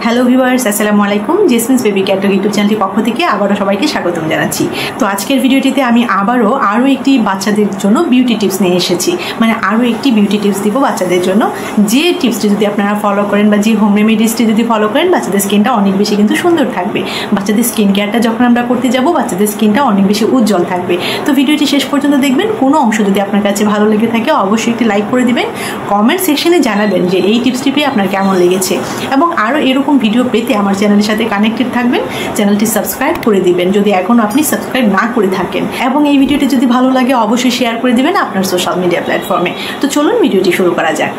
Hello viewers, আসসালামু আলাইকুম। জেসমিনস baby catalogue YouTube চ্যানেলটির পক্ষ থেকে আবারও সবাইকে স্বাগতম জানাচ্ছি। তো আজকের ভিডিওটিতে আমি আরও একটি বাচ্চাদের জন্য বিউটি টিপস নিয়ে এসেছি। মানে আরও একটি বিউটি টিপস দিব বাচ্চাদের জন্য। যে টিপসটি যদি আপনারা ফলো করেন বা যে হোম রেমেডিসটি যদি ফলো করেন, বাচ্চাদের স্কিনটা অনেক বেশি কিন্তু সুন্দর থাকবে। বাচ্চাদের স্কিন কেয়ারটা যখন আমরা করতে যাব, বাচ্চাদের স্কিনটা অনেক বেশি উজ্জ্বল থাকবে। তো ভিডিওটি শেষ পর্যন্ত দেখবেন। কোনো অংশ যদি আপনার কাছে ভালো লেগে থাকে অবশ্যই একটি লাইক করে দিবেন। কমেন্ট সেকশনে জানাবেন যে এই টিপসটি পেয়ে আপনার কেমন লেগেছে, এবং আরও এরকম ভিডিও পেতে আমার চ্যানেলের সাথে কানেক্টেড থাকবেন। চ্যানেলটি সাবস্ক্রাইব করে দিবেন যদি এখনও আপনি সাবস্ক্রাইব না করে থাকেন, এবং এই ভিডিওটি যদি ভালো লাগে অবশ্যই শেয়ার করে দিবেন আপনার সোশ্যাল মিডিয়া প্ল্যাটফর্মে। তো চলুন ভিডিওটি শুরু করা যাক।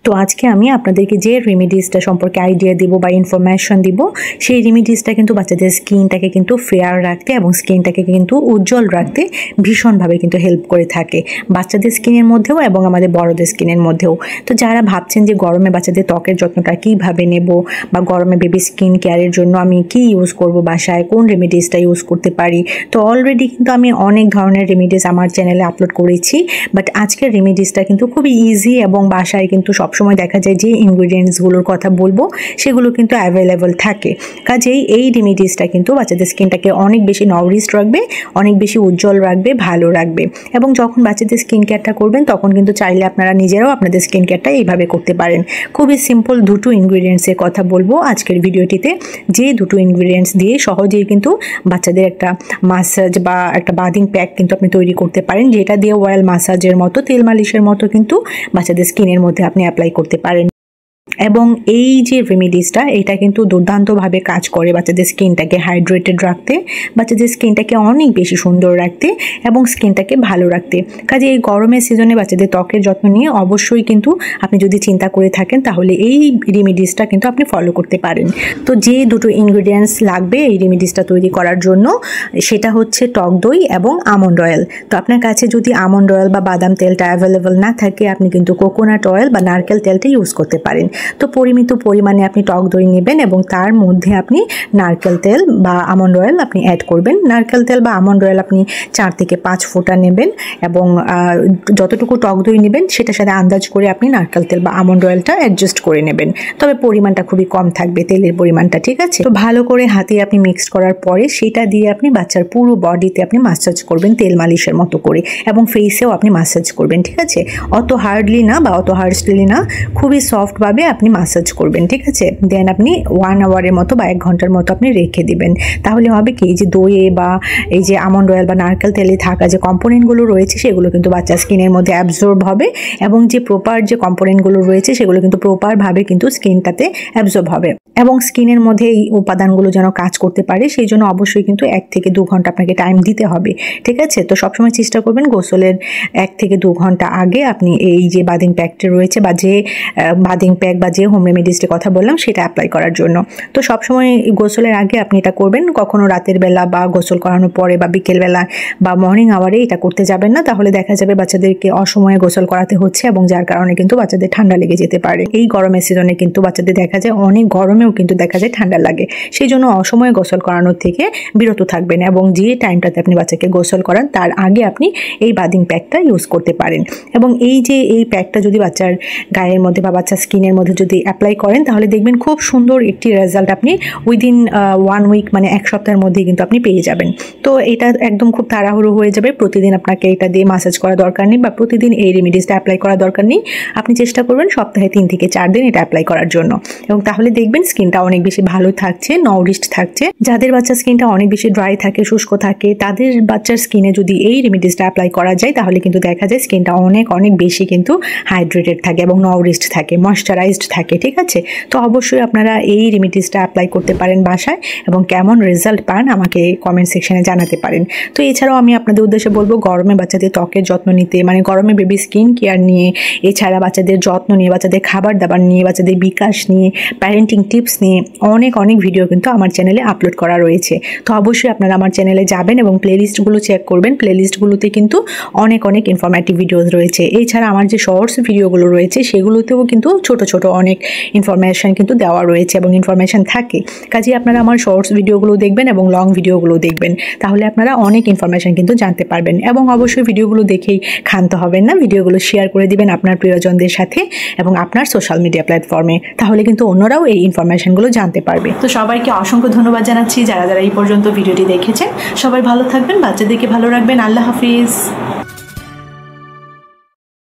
তো আজকে আমি আপনাদেরকে যে রেমেডিসটা সম্পর্কে আইডিয়া দিব বা ইনফরমেশন দিব, সেই রেমেডিসটা কিন্তু বাচ্চাদের স্কিনটাকে কিন্তু ফেয়ার রাখতে এবং স্কিনটাকে কিন্তু উজ্জ্বল রাখতে ভীষণভাবে কিন্তু হেল্প করে থাকে, বাচ্চাদের স্কিনের মধ্যেও এবং আমাদের বড়দের স্কিনের মধ্যেও। তো যারা ভাবছেন যে গরমে বাচ্চাদের ত্বকের যত্নটা কীভাবে নেব, বা গরমে বেবি স্কিন কেয়ারের জন্য আমি কি ইউজ করব, বাসায় কোন রেমেডিসটা ইউজ করতে পারি, তো অলরেডি কিন্তু আমি অনেক ধরনের রেমেডিস আমার চ্যানেলে আপলোড করেছি। বাট আজকের রেমেডিসটা কিন্তু খুবই ইজি এবং বাসায় কিন্তু সবসময় দেখা যায় যে ইনগ্রিডিয়েন্টসগুলোর কথা বলবো সেগুলো কিন্তু অ্যাভেলেবল থাকে। কাজেই এই রেমেডিসটা কিন্তু বাচ্চাদের স্কিনটাকে অনেক বেশি নাউরিশড রাখবে, অনেক বেশি উজ্জ্বল রাখবে, ভালো রাখবে। এবং যখন বাচ্চাদের স্কিন কেয়ারটা করবেন তখন কিন্তু চাইলে আপনারা নিজেরাও আপনাদের স্কিন কেয়ারটা এইভাবে করতে পারেন। খুবই সিম্পল দুটো ইনগ্রিডিয়েন্টসের কথা বলবো আজকের ভিডিওটিতে, যে দুটো ইনগ্রিডিয়েন্টস দিয়ে সহজেই কিন্তু বাচ্চাদের একটা মাসাজ বা একটা বাদিং প্যাক কিন্তু আপনি তৈরি করতে পারেন, যেটা দিয়ে অয়েল মাসাজের মতো, তেল মালিশের মতো কিন্তু বাচ্চাদের স্কিনের মধ্যে আপনি অ্যাপ্লাই করতে পারেন। এবং এই যে রেমেডিসটা, এটা কিন্তু দুর্দান্তভাবে কাজ করে বাচ্চাদের স্কিনটাকে হাইড্রেটেড রাখতে, বাচ্চাদের স্কিনটাকে অনেক বেশি সুন্দর রাখতে এবং স্কিনটাকে ভালো রাখতে। কাজে এই গরমের সিজনে বাচ্চাদের ত্বকের যত্ন নিয়ে অবশ্যই কিন্তু আপনি যদি চিন্তা করে থাকেন তাহলে এই রেমেডিসটা কিন্তু আপনি ফলো করতে পারেন। তো যে দুটো ইনগ্রিডিয়েন্টস লাগবে এই রেমেডিসটা তৈরি করার জন্য, সেটা হচ্ছে টক দই এবং আমন্ড অয়েল। তো আপনার কাছে যদি আমন্ড অয়েল বা বাদাম তেলটা অ্যাভেলেবল না থাকে, আপনি কিন্তু কোকোনাট অয়েল বা নারকেল তেলটা ইউজ করতে পারেন। তো পরিমিত পরিমাণে আপনি টক দই নেবেন এবং তার মধ্যে আপনি নারকেল তেল বা আমন্ড অয়েল আপনি অ্যাড করবেন। নারকেল তেল বা আমন্ড অয়েল আপনি 4 থেকে 5 ফোঁটা নেবেন, এবং যতটুকু টক দই নেবেন সেটার সাথে আন্দাজ করে আপনি নারকেল তেল বা আমন্ড অয়েলটা অ্যাডজাস্ট করে নেবেন। তবে পরিমাণটা খুবই কম থাকবে, তেলের পরিমাণটা, ঠিক আছে? তো ভালো করে হাতে আপনি মিক্সড করার পরে সেটা দিয়ে আপনি বাচ্চার পুরো বডিতে আপনি মাসাজ করবেন তেল মালিশের মতো করে, এবং ফেসেও আপনি মাসাজ করবেন, ঠিক আছে? অত হার্ডলি না বা অত হার্ডলি না, খুবই সফটভাবে আপনি মাসাজ করবেন, ঠিক আছে? দেন আপনি 1 আওয়ারের মতো বা 1 ঘন্টার মতো আপনি রেখে দিবেন। তাহলে হবে কি, এই যে দইয়ে বা এই যে আমন্ড অয়েল বা নারকেল তেলে থাকা যে কম্পোনেন্টগুলো রয়েছে সেগুলো কিন্তু বাচ্চার স্কিনের মধ্যে অ্যাবজর্ব হবে, এবং যে প্রপার যে কম্পোনেন্টগুলো রয়েছে সেগুলো কিন্তু প্রপারভাবে কিন্তু স্কিনটাতে অ্যাবজর্ব হবে, এবং স্কিনের মধ্যে এই উপাদানগুলো যেন কাজ করতে পারে সেই জন্য অবশ্যই কিন্তু 1 থেকে 2 ঘন্টা আপনাকে টাইম দিতে হবে, ঠিক আছে? তো সবসময় চেষ্টা করবেন গোসলের 1 থেকে 2 ঘন্টা আগে আপনি এই যে বাদিং প্যাকটা রয়েছে বা যে বাদিং প্যাক বা যে হোম রেমেডিসটির কথা বললাম সেটা অ্যাপ্লাই করার জন্য। তো সবসময় গোসলের আগে আপনি এটা করবেন, কখনো রাতের বেলা বা গোসল করানোর পরে বা বিকেলবেলা বা মর্নিং আওয়ারে এটা করতে যাবেন না, তাহলে দেখা যাবে বাচ্চাদেরকে অসময়ে গোসল করাতে হচ্ছে এবং যার কারণে কিন্তু বাচ্চাদের ঠান্ডা লেগে যেতে পারে। এই গরমের সিজনে কিন্তু বাচ্চাদের দেখা যায় অনেক গরমেও কিন্তু দেখা যায় ঠান্ডা লাগে, সেই জন্য অসময়ে গোসল করানোর থেকে বিরত থাকবেন, এবং যে টাইমটাতে আপনি বাচ্চাকে গোসল করান তার আগে আপনি এই বাদিং প্যাকটা ইউজ করতে পারেন। এবং এই যে এই প্যাকটা যদি বাচ্চার গায়ের মধ্যে বা বাচ্চার স্কিনের মধ্যে যদি অ্যাপ্লাই করেন তাহলে দেখবেন খুব সুন্দর একটি রেজাল্ট আপনি উইদিন 1 উইক মানে 1 সপ্তাহের মধ্যেই কিন্তু আপনি পেয়ে যাবেন। তো এটা একদম খুব তাড়াহুড়ো হয়ে যাবে, প্রতিদিন আপনাকে এটা দিয়ে মাসাজ করা দরকার নেই বা প্রতিদিন এই রেমেডিসটা অ্যাপ্লাই করা দরকার নেই। আপনি চেষ্টা করবেন সপ্তাহে 3 থেকে 4 দিন এটা অ্যাপ্লাই করার জন্য, এবং তাহলে দেখবেন স্কিনটা অনেক বেশি ভালো থাকছে, নাউরিশড থাকছে। যাদের বাচ্চার স্কিনটা অনেক বেশি ড্রাই থাকে, শুষ্ক থাকে, তাদের বাচ্চার স্কিনে যদি এই রেমেডিসটা অ্যাপ্লাই করা যায় তাহলে কিন্তু দেখা যায় স্কিনটা অনেক বেশি কিন্তু হাইড্রেটেড থাকে এবং নাউরিশড থাকে, ময়শ্চারাইজড থাকে, ঠিক আছে? তো অবশ্যই আপনারা এই রেমেডিসটা অ্যাপ্লাই করতে পারেন বাসায়, এবং কেমন রেজাল্ট পান আমাকে কমেন্ট সেকশনে জানাতে পারেন। তো এছাড়াও আমি আপনাদের উদ্দেশ্যে বলবো, গরমে বাচ্চাদের ত্বকের যত্ন নিতে, মানে গরমে বেবি স্কিন কেয়ার নিয়ে, এছাড়া বাচ্চাদের যত্ন নিয়ে, বাচ্চাদের খাবার দাবার নিয়ে, বাচ্চাদের বিকাশ নিয়ে, প্যারেন্টিং টিপস নিয়ে অনেক ভিডিও কিন্তু আমার চ্যানেলে আপলোড করা রয়েছে। তো অবশ্যই আপনারা আমার চ্যানেলে যাবেন এবং প্লেলিস্টগুলো চেক করবেন। প্লেলিস্টগুলোতে কিন্তু অনেক ইনফরমেটিভ ভিডিওস রয়েছে। এছাড়া আমার যে শর্টস ভিডিওগুলো রয়েছে সেগুলোতেও কিন্তু ছোট ছোট অনেক ইনফরমেশন কিন্তু দেওয়া রয়েছে এবং ইনফরমেশন থাকে। কাজেই আপনারা আমার শর্টস ভিডিওগুলো দেখবেন এবং লং ভিডিওগুলো দেখবেন, তাহলে আপনারা অনেক ইনফরমেশন কিন্তু জানতে পারবেন। এবং অবশ্যই ভিডিওগুলো দেখেই ক্ষান্ত হবেন না, ভিডিওগুলো শেয়ার করে দিবেন আপনার প্রিয়জনদের সাথে এবং আপনার সোশ্যাল মিডিয়া প্ল্যাটফর্মে, তাহলে কিন্তু অন্যরাও এই ইনফরমেশনগুলো জানতে পারবে। তো সবাইকে অসংখ্য ধন্যবাদ জানাচ্ছি যারা যারা এই পর্যন্ত ভিডিওটি দেখেছেন। সবাই ভালো থাকবেন, বাচ্চাদেরকে ভালো রাখবেন। আল্লাহ হাফিজ।